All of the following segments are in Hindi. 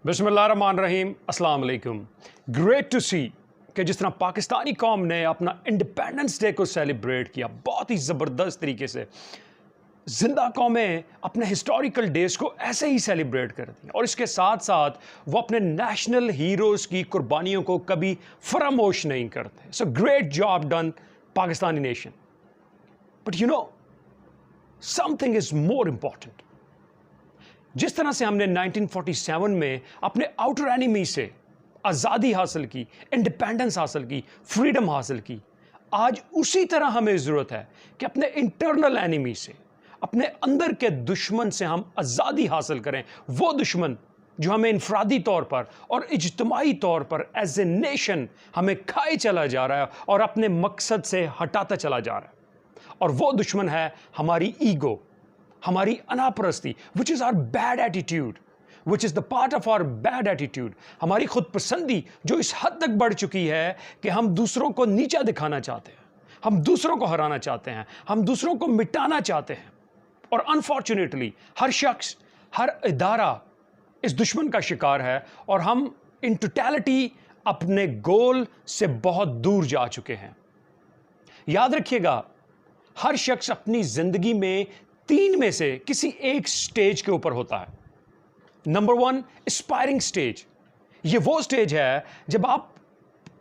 बिस्मिल्लाहिर्रहमानिर्रहीम, अस्सलाम वालेकुम। ग्रेट टू सी कि जिस तरह पाकिस्तानी कौम ने अपना इंडिपेंडेंस डे को सेलिब्रेट किया बहुत ही ज़बरदस्त तरीके से, जिंदा कौमें अपने हिस्टोरिकल डेज़ को ऐसे ही सेलिब्रेट करती हैं और इसके साथ साथ वो अपने नेशनल हीरोज़ की कुर्बानियों को कभी फरामोश नहीं करते। So great job done Pakistani nation. But you know something is more important. जिस तरह से हमने 1947 में अपने आउटर एनिमी से आज़ादी हासिल की, इंडिपेंडेंस हासिल की, फ्रीडम हासिल की, आज उसी तरह हमें ज़रूरत है कि अपने इंटरनल एनिमी से, अपने अंदर के दुश्मन से हम आज़ादी हासिल करें। वो दुश्मन जो हमें इनफरादी तौर पर और इज्तमाही तौर पर एज ए नेशन हमें खाए चला जा रहा है और अपने मकसद से हटाता चला जा रहा है। और वो दुश्मन है हमारी ईगो, हमारी अनापरस्ती, which is our bad attitude, which is the part of our bad attitude. हमारी खुद पसंदी जो इस हद तक बढ़ चुकी है कि हम दूसरों को नीचा दिखाना चाहते हैं, हम दूसरों को हराना चाहते हैं, हम दूसरों को मिटाना चाहते हैं। और अनफॉर्चुनेटली हर शख्स, हर इदारा इस दुश्मन का शिकार है और हम इन टोटलिटी अपने गोल से बहुत दूर जा चुके हैं। याद रखिएगा, हर शख्स अपनी जिंदगी में तीन में से किसी एक स्टेज के ऊपर होता है। Number 1, aspiring stage. ये वो स्टेज है जब आप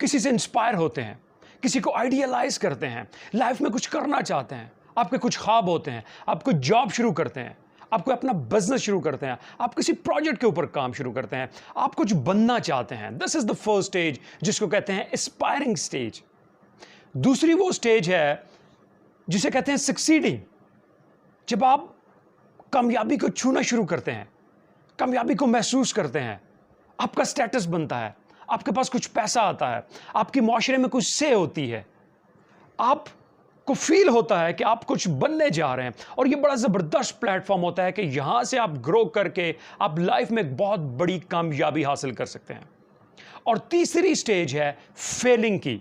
किसी से इंस्पायर होते हैं, किसी को आइडियलाइज करते हैं, लाइफ में कुछ करना चाहते हैं, आपके कुछ ख्वाब होते हैं, आप कोई जॉब शुरू करते हैं, आप कोई अपना बिजनेस शुरू करते हैं, आप किसी प्रोजेक्ट के ऊपर काम शुरू करते हैं, आप कुछ बनना चाहते हैं। This is the first stage जिसको कहते हैं एस्पायरिंग स्टेज। दूसरी वो स्टेज है जिसे कहते हैं सक्सीडिंग। जब आप कामयाबी को छूना शुरू करते हैं, कामयाबी को महसूस करते हैं, आपका स्टेटस बनता है, आपके पास कुछ पैसा आता है, आपकी माशरे में कुछ से होती है, आपको फील होता है कि आप कुछ बनने जा रहे हैं और ये बड़ा ज़बरदस्त प्लेटफॉर्म होता है कि यहाँ से आप ग्रो करके आप लाइफ में एक बहुत बड़ी कामयाबी हासिल कर सकते हैं। और तीसरी स्टेज है फेलिंग की,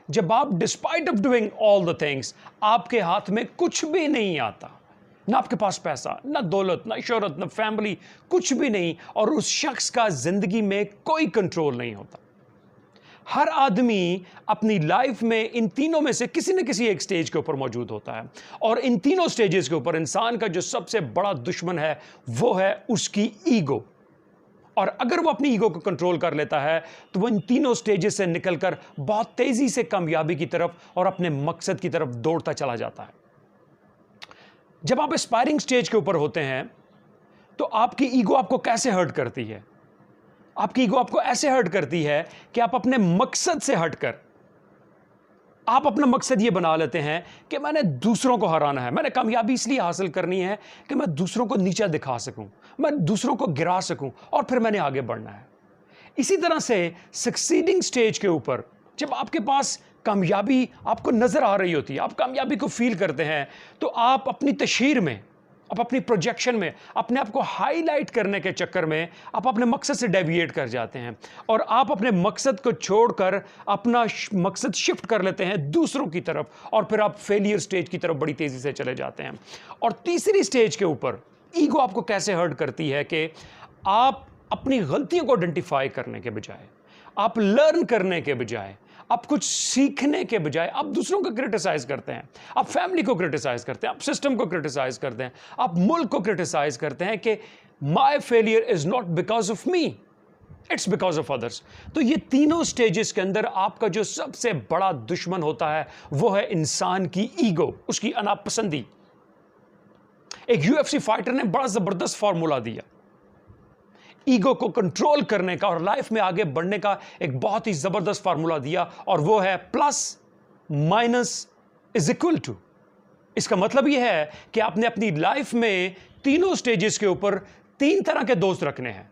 जब आप despite of doing all the things, आपके हाथ में कुछ भी नहीं आता, ना आपके पास पैसा, ना दौलत, ना शोहरत, ना फैमिली, कुछ भी नहीं, और उस शख्स का जिंदगी में कोई कंट्रोल नहीं होता। हर आदमी अपनी लाइफ में इन तीनों में से किसी न किसी एक स्टेज के ऊपर मौजूद होता है और इन तीनों स्टेजेस के ऊपर इंसान का जो सबसे बड़ा दुश्मन है वो है उसकी ईगो। और अगर वो अपनी ईगो को कंट्रोल कर लेता है तो वो इन तीनों स्टेजेस से निकलकर बहुत तेजी से कामयाबी की तरफ और अपने मकसद की तरफ दौड़ता चला जाता है। जब आप एस्पायरिंग स्टेज के ऊपर होते हैं तो आपकी ईगो आपको कैसे हर्ट करती है? आपकी ईगो आपको ऐसे हर्ट करती है कि आप अपने मकसद से हटकर आप अपना मकसद ये बना लेते हैं कि मैंने दूसरों को हराना है, मैंने कामयाबी इसलिए हासिल करनी है कि मैं दूसरों को नीचा दिखा सकूं, मैं दूसरों को गिरा सकूं और फिर मैंने आगे बढ़ना है। इसी तरह से सक्सीडिंग स्टेज के ऊपर जब आपके पास कामयाबी आपको नजर आ रही होती है, आप कामयाबी को फील करते हैं, तो आप अपनी तशहीर में, आप अपनी प्रोजेक्शन में, अपने आप को हाईलाइट करने के चक्कर में आप अपने मकसद से डेविएट कर जाते हैं और आप अपने मकसद को छोड़कर अपना मकसद शिफ्ट कर लेते हैं दूसरों की तरफ और फिर आप फेलियर स्टेज की तरफ बड़ी तेजी से चले जाते हैं। और तीसरी स्टेज के ऊपर ईगो आपको कैसे हर्ट करती है कि आप अपनी गलतियों को आइडेंटिफाई करने के बजाय, आप लर्न करने के बजाय, आप कुछ सीखने के बजाय आप दूसरों को क्रिटिसाइज करते हैं, आप फैमिली को क्रिटिसाइज करते हैं, आप सिस्टम को क्रिटिसाइज करते हैं, आप मुल्क को क्रिटिसाइज करते हैं कि my failure is not because of me, it's because of others. तो ये तीनों स्टेजेस के अंदर आपका जो सबसे बड़ा दुश्मन होता है वो है इंसान की ईगो, उसकी अनापसंदी। एक यूएफसी फाइटर ने बड़ा जबरदस्त फॉर्मूला दिया ईगो को कंट्रोल करने का और लाइफ में आगे बढ़ने का, एक बहुत ही जबरदस्त फार्मूला दिया और वो है plus minus is equal to. इसका मतलब यह है कि आपने अपनी लाइफ में तीनों स्टेजेस के ऊपर तीन तरह के दोस्त रखने हैं।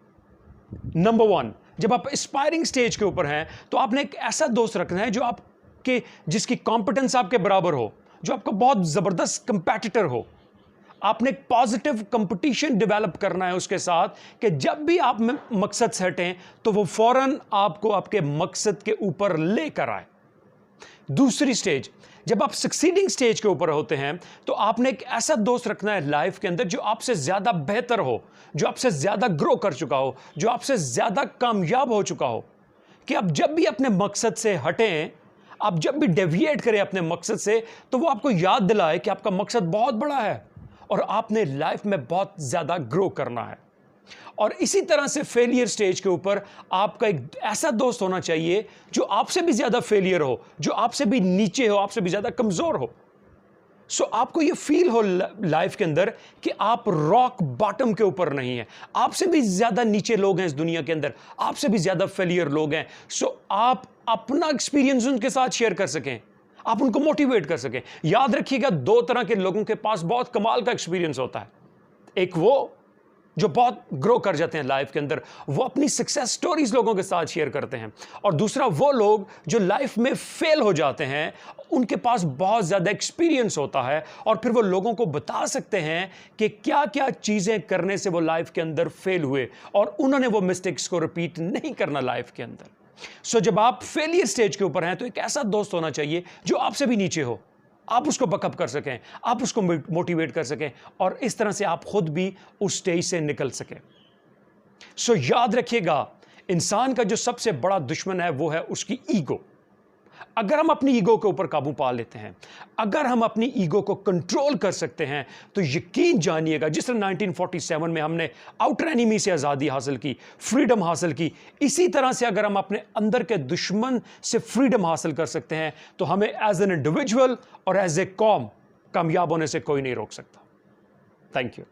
नंबर 1, जब आप एस्पायरिंग स्टेज के ऊपर हैं तो आपने एक ऐसा दोस्त रखना है जो आपके, जिसकी कॉम्पिटेंस आपके बराबर हो, जो आपका बहुत जबरदस्त कंपेटिटर हो। आपने एक पॉजिटिव कंपटीशन डेवलप करना है उसके साथ कि जब भी आप मकसद से हटें तो वो फौरन आपको आपके मकसद के ऊपर लेकर आए। दूसरी स्टेज, जब आप सक्सीडिंग स्टेज के ऊपर होते हैं तो आपने एक ऐसा दोस्त रखना है लाइफ के अंदर जो आपसे ज़्यादा बेहतर हो, जो आपसे ज़्यादा ग्रो कर चुका हो, जो आपसे ज़्यादा कामयाब हो चुका हो, कि आप जब भी अपने मकसद से हटें, आप जब भी डेविएट करें अपने मकसद से, तो वो आपको याद दिलाए कि आपका मकसद बहुत बड़ा है और आपने लाइफ में बहुत ज़्यादा ग्रो करना है। और इसी तरह से फेलियर स्टेज के ऊपर आपका एक ऐसा दोस्त होना चाहिए जो आपसे भी ज़्यादा फेलियर हो, जो आपसे भी नीचे हो, आपसे भी ज़्यादा कमज़ोर हो। सो आपको ये फील हो लाइफ के अंदर कि आप रॉक बॉटम के ऊपर नहीं हैं, आपसे भी ज़्यादा नीचे लोग हैं इस दुनिया के अंदर, आपसे भी ज़्यादा फेलियर लोग हैं। सो आप अपना एक्सपीरियंस उनके साथ शेयर कर सकें, आप उनको मोटिवेट कर सकें। याद रखिएगा, दो तरह के लोगों के पास बहुत कमाल का एक्सपीरियंस होता है। एक वो जो बहुत ग्रो कर जाते हैं लाइफ के अंदर, वो अपनी सक्सेस स्टोरीज लोगों के साथ शेयर करते हैं, और दूसरा वो लोग जो लाइफ में फेल हो जाते हैं, उनके पास बहुत ज़्यादा एक्सपीरियंस होता है और फिर वो लोगों को बता सकते हैं कि क्या क्या चीज़ें करने से वो लाइफ के अंदर फेल हुए और उन्होंने वो मिस्टेक्स को रिपीट नहीं करना लाइफ के अंदर। सो जब आप फेलियर स्टेज के ऊपर हैं तो एक ऐसा दोस्त होना चाहिए जो आपसे भी नीचे हो, आप उसको बकअप कर सकें, आप उसको मोटिवेट कर सकें और इस तरह से आप खुद भी उस स्टेज से निकल सकें। सो याद रखिएगा, इंसान का जो सबसे बड़ा दुश्मन है वो है उसकी ईगो। अगर हम अपनी ईगो के ऊपर काबू पा लेते हैं, अगर हम अपनी ईगो को कंट्रोल कर सकते हैं, तो यकीन जानिएगा, जिस तरह 1947 में हमने आउटर एनिमी से आज़ादी हासिल की, फ्रीडम हासिल की, इसी तरह से अगर हम अपने अंदर के दुश्मन से फ्रीडम हासिल कर सकते हैं, तो हमें एज एन इंडिविजुअल और एज ए कौम कामयाब होने से कोई नहीं रोक सकता। Thank you.